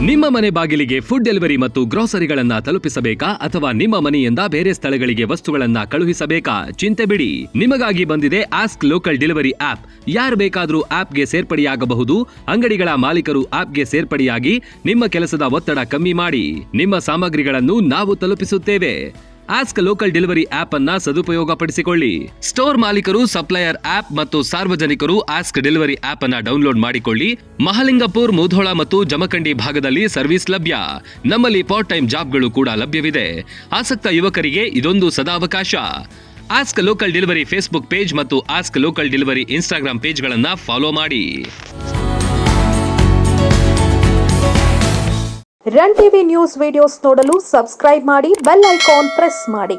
ನಿಮ್ಮ ಮನೆ ಬಾಗಿಲಿಗೆ ಫುಡ್ ಡೆಲಿವರಿ ಮತ್ತು ಗ್ರೋಸರಿಗಳನ್ನ ತಲುಪಿಸಬೇಕಾ ಅಥವಾ ನಿಮ್ಮ ಮನೆಯಿಂದ ಬೇರೆ ಸ್ಥಳಗಳಿಗೆ ವಸ್ತುಗಳನ್ನ ಕಳುಹಿಸಬೇಕಾ? ಚಿಂತೆ ಬಿಡಿ, ನಿಮಗಾಗಿ ಬಂದಿದೆ ಆಸ್ಕ್ ಲೋಕಲ್ ಡೆಲಿವರಿ ಆಪ್. ಯಾರು ಬೇಕಾದರೂ ಆಪ್ಗೆ ಸೇರ್ಪಡೆಯಾಗಬಹುದು. ಅಂಗಡಿಗಳ ಮಾಲೀಕರು ಆಪ್ಗೆ ಸೇರ್ಪಡೆಯಾಗಿ ನಿಮ್ಮ ಕೆಲಸದ ಒತ್ತಡ ಕಮ್ಮಿ ಮಾಡಿ ನಿಮ್ಮ ಸಾಮಗ್ರಿಗಳನ್ನು ನಾವು ತಲುಪಿಸುತ್ತೇವೆ. ಆಸ್ಕ್ ಲೋಕಲ್ ಡೆಲಿವರಿ ಆಪ್ ಅನ್ನ ಸದುಪಯೋಗಪಡಿಸಿಕೊಳ್ಳಿ. ಸ್ಟೋರ್ ಮಾಲೀಕರು, ಸಪ್ಲೈಯರ್ ಆಪ್ ಮತ್ತು ಸಾರ್ವಜನಿಕರು ಆಸ್ಕ್ ಡೆಲಿವರಿ ಆಪ್ ಅನ್ನ ಡೌನ್ಲೋಡ್ ಮಾಡಿಕೊಳ್ಳಿ. ಮಹಾಲಿಂಗಪುರ್, ಮುಧೋಳ ಮತ್ತು ಜಮಖಂಡಿ ಭಾಗದಲ್ಲಿ ಸರ್ವಿಸ್ ಲಭ್ಯ. ನಮ್ಮಲ್ಲಿ ಪಾರ್ಟ್ ಟೈಮ್ ಜಾಬ್ಗಳು ಕೂಡ ಲಭ್ಯವಿದೆ. ಆಸಕ್ತ ಯುವಕರಿಗೆ ಇದೊಂದು ಸದಾವಕಾಶ. Ask local delivery Facebook page ಮತ್ತು ಆಸ್ಕ್ ಲೋಕಲ್ ಡೆಲಿವರಿ ಇನ್ಸ್ಟಾಗ್ರಾಮ್ ಪೇಜ್ಗಳನ್ನ ಫಾಲೋ ಮಾಡಿ. ರನ್ ಟಿವಿ ನ್ಯೂಸ್ ವಿಡಿಯೋಸ್ ನೋಡಲು ಸಬ್ಸ್ಕ್ರೈಬ್ ಮಾಡಿ, ಬೆಲ್ ಐಕಾನ್ ಪ್ರೆಸ್ ಮಾಡಿ.